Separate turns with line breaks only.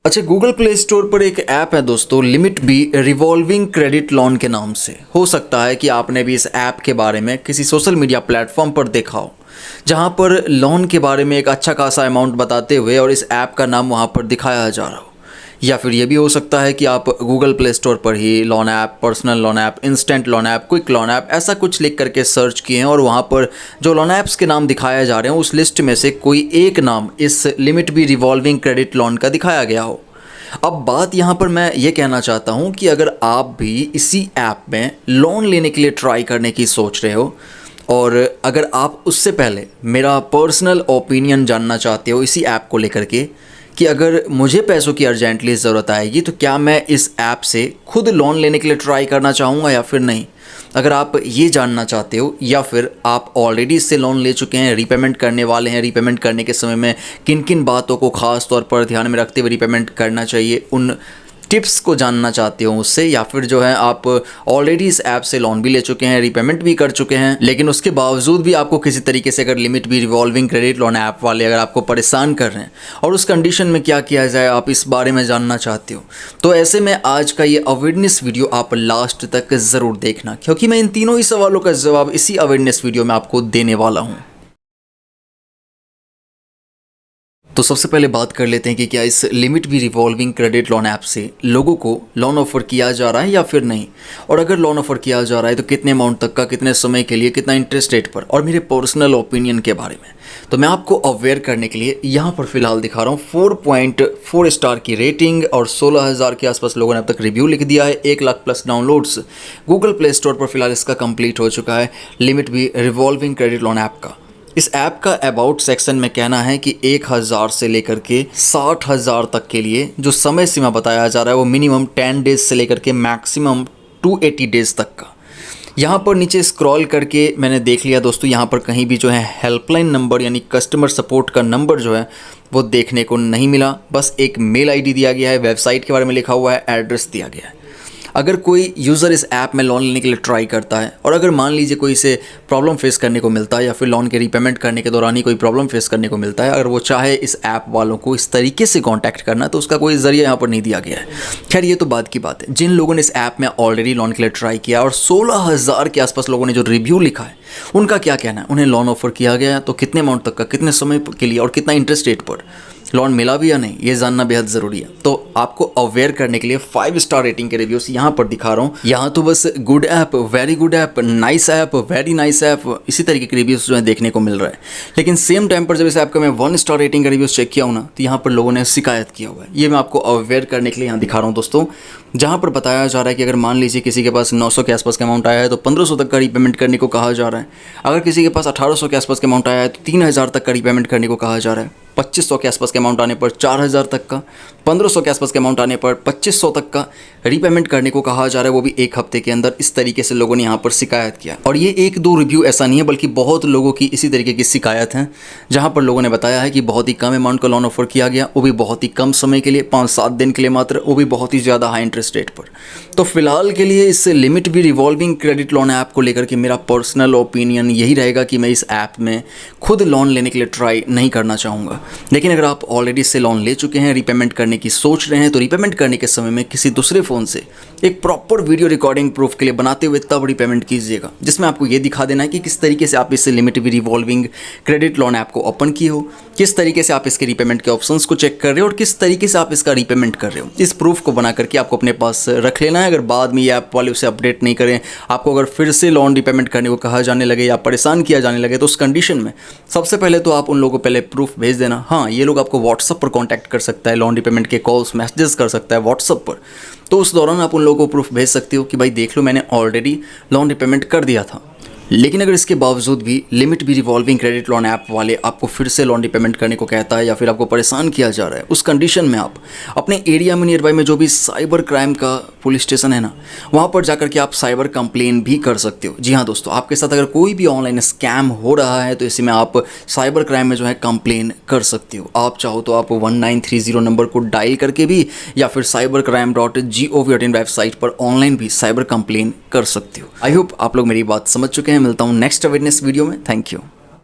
अच्छा, Google Play Store पर एक ऐप है दोस्तों, limit B revolving credit loan के नाम से। हो सकता है कि आपने भी इस ऐप के बारे में किसी सोशल मीडिया प्लेटफॉर्म पर देखा हो, जहां पर लोन के बारे में एक अच्छा खासा अमाउंट बताते हुए और इस ऐप का नाम वहां पर दिखाया जा रहा हो। या फिर ये भी हो सकता है कि आप गूगल प्ले स्टोर पर ही loan app, personal loan app, instant loan app, quick loan app ऐसा कुछ लिख करके सर्च किए हैं और वहाँ पर जो लोन ऐप्स के नाम दिखाए जा रहे हैं उस लिस्ट में से कोई एक नाम इस limit B revolving credit loan का दिखाया गया हो। अब बात यहाँ पर मैं ये कहना चाहता हूँ कि अगर आप भी इसी ऐप में लोन लेने के लिए ट्राई करने की सोच रहे हो और अगर आप उससे पहले मेरा पर्सनल ओपिनियन जानना चाहते हो इसी ऐप को लेकर के कि अगर मुझे पैसों की अर्जेंटली ज़रूरत आएगी तो क्या मैं इस ऐप से खुद लोन लेने के लिए ट्राई करना चाहूँगा या फिर नहीं। अगर आप ये जानना चाहते हो या फिर आप ऑलरेडी इससे लोन ले चुके हैं, रीपेमेंट करने वाले हैं, रीपेमेंट करने के समय में किन किन बातों को ख़ास तौर पर ध्यान में रखते हुए रीपेमेंट करना चाहिए, उन टिप्स को जानना चाहते हो उससे, या फिर जो है आप ऑलरेडी इस ऐप से लोन भी ले चुके हैं, रीपेमेंट भी कर चुके हैं, लेकिन उसके बावजूद भी आपको किसी तरीके से अगर लिमिट भी रिवॉल्विंग क्रेडिट लोन ऐप वाले अगर आपको परेशान कर रहे हैं और उस कंडीशन में क्या किया जाए आप इस बारे में जानना चाहते हो, तो ऐसे में आज का ये अवेयरनेस वीडियो आप लास्ट तक ज़रूर देखना, क्योंकि मैं इन तीनों ही सवालों का जवाब इसी अवेयरनेस वीडियो में आपको देने वाला हूँ। तो सबसे पहले बात कर लेते हैं कि क्या इस लिमिट भी रिवॉल्विंग क्रेडिट लोन ऐप से लोगों को लोन ऑफ़र किया जा रहा है या फिर नहीं, और अगर लोन ऑफ़र किया जा रहा है तो कितने अमाउंट तक का, कितने समय के लिए, कितना इंटरेस्ट रेट पर, और मेरे पर्सनल ओपिनियन के बारे में। तो मैं आपको अवेयर करने के लिए यहाँ पर फिलहाल दिखा रहा हूँ 4.4 स्टार की रेटिंग और 16,000 के आसपास लोगों ने अब तक रिव्यू लिख दिया है, 1 lakh plus downloads Google Play Store पर फिलहाल इसका कंप्लीट हो चुका है लिमिट भी रिवॉल्विंग क्रेडिट लोन ऐप का। इस ऐप का अबाउट सेक्शन में कहना है कि 1,000 से लेकर के 60,000 तक के लिए जो समय सीमा बताया जा रहा है वो मिनिमम 10 डेज से लेकर के मैक्सिमम 280 डेज तक का। यहाँ पर नीचे स्क्रॉल करके मैंने देख लिया दोस्तों, यहाँ पर कहीं भी जो है हेल्पलाइन नंबर यानी कस्टमर सपोर्ट का नंबर जो है वो देखने को नहीं मिला। बस एक मेल आईडी दिया गया है, वेबसाइट के बारे में लिखा हुआ है, एड्रेस दिया गया है। अगर कोई यूज़र इस ऐप में लोन लेने के लिए ट्राई करता है और अगर मान लीजिए कोई इसे प्रॉब्लम फेस करने को मिलता है या फिर लोन के रीपेमेंट करने के दौरान ही कोई प्रॉब्लम फेस करने को मिलता है, अगर वो चाहे इस ऐप वालों को इस तरीके से कांटेक्ट करना तो उसका कोई ज़रिया यहाँ पर नहीं दिया गया है। खैर ये तो बात की बात है। जिन लोगों ने इस ऐप में ऑलरेडी लोन के लिए ट्राई किया और 16,000 के आसपास लोगों ने जो रिव्यू लिखा है उनका क्या कहना है, उन्हें लोन ऑफर किया गया तो कितने अमाउंट तक का, कितने समय के लिए और कितना इंटरेस्ट रेट पर, लोन मिला भी या नहीं, ये जानना बेहद ज़रूरी है। तो आपको अवेयर करने के लिए 5 स्टार रेटिंग के रिव्यूज़ यहाँ पर दिखा रहा हूँ। यहाँ तो बस good app, very good app, nice app, very nice app, इसी तरीके के रिव्यूज़ जो है देखने को मिल रहा है। लेकिन सेम टाइम पर जब इस ऐप का मैं 1 स्टार रेटिंग का रिव्यूज़ चेक किया हूँ ना, तो यहाँ पर लोगों ने शिकायत किया हुआ है। ये मैं आपको अवेयर करने के लिए यहाँ दिखा रहा हूँ दोस्तों, जहाँ पर बताया जा रहा है कि अगर मान लीजिए किसी के पास 900 के आसपास का अमाउंट आया है तो 1500 तक का रीपेमेंट करने को कहा जा रहा है। अगर किसी के पास 1800 के आसपास का अमाउंट आया है तो 3000 तक का रीपेमेंट करने को कहा जा रहा है। 2500 के आसपास के अमाउंट आने पर 4000 तक का, 1500 के आसपास के अमाउंट आने पर 2500 तक का रीपेमेंट करने को कहा जा रहा है, वो भी 1 हफ्ते के अंदर। इस तरीके से लोगों ने यहाँ पर शिकायत किया और ये 1-2 रिव्यू ऐसा नहीं है बल्कि बहुत लोगों की इसी तरीके की शिकायत है, जहाँ पर लोगों ने बताया है कि बहुत ही कम अमाउंट का लोन ऑफर किया गया, वो भी बहुत ही कम समय के लिए, 5-7 दिन के लिए मात्र, वो भी बहुत ही ज़्यादा हाई इंटरेस्ट रेट पर। तो फिलहाल के लिए इस लिमिट भी रिवॉल्विंग क्रेडिट लोन ऐप को लेकर के मेरा पर्सनल ओपिनियन यही रहेगा कि मैं इस ऐप में खुद लोन लेने के लिए ट्राई नहीं करना चाहूँगा। लेकिन अगर आप ऑलरेडी इससे लोन ले चुके हैं, रीपेमेंट करने की सोच रहे हैं, तो रीपेमेंट करने के समय में किसी दूसरे फ़ोन से एक प्रॉपर वीडियो रिकॉर्डिंग प्रूफ के लिए बनाते हुए तब रीपेमेंट कीजिएगा, जिसमें आपको ये दिखा देना है कि किस तरीके से आप इस लिमिट भी रिवॉल्विंग क्रेडिट लोन ऐप को ओपन किए हो, किस तरीके से आप इसके रीपेमेंट के ऑप्शंस को चेक कर रहे हो और किस तरीके से आप इसका रीपेमेंट कर रहे हो। इस प्रूफ को बना करके आपको अपने पास रख लेना है। अगर बाद में ये ऐप वाले उसे अपडेट नहीं करें, आपको अगर फिर से लोन रीपेमेंट करने को कहा जाने लगे या परेशान किया जाने लगे, तो उस कंडीशन में सबसे पहले तो आप उन लोगों को पहले प्रूफ भेज देना। हाँ, ये लोग आपको व्हाट्सअप पर कांटेक्ट कर सकता है, लोन रीपेमेंट के कॉल्स, मैसेजेस कर सकता है व्हाट्सअप पर, तो उस दौरान आप उन लोगों को प्रूफ भेज सकते हो कि भाई देख लो मैंने ऑलरेडी लोन रीपेमेंट कर दिया था। लेकिन अगर इसके बावजूद भी लिमिट भी रिवॉल्विंग क्रेडिट लोन ऐप वाले आपको फिर से लोन रीपेमेंट करने को कहता है या फिर आपको परेशान किया जा रहा है, उस कंडीशन में आप अपने एरिया में नियर बाई में जो भी साइबर क्राइम का पुलिस स्टेशन है ना, वहाँ पर जाकर के आप साइबर कंप्लेन भी कर सकते हो। जी हाँ दोस्तों, आपके साथ अगर कोई भी ऑनलाइन स्कैम हो रहा है तो इसी में आप साइबर क्राइम में जो है कंप्लेन कर सकते हो। आप चाहो तो आप 1930 नंबर को डायल करके भी या फिर cybercrime.gov.in वेबसाइट पर ऑनलाइन भी साइबर कंप्लेन कर सकते हो। आई होप आप लोग मेरी बात समझ चुके हैं। मिलता हूँ नेक्स्ट अवेयरनेस वीडियो में। Thank you.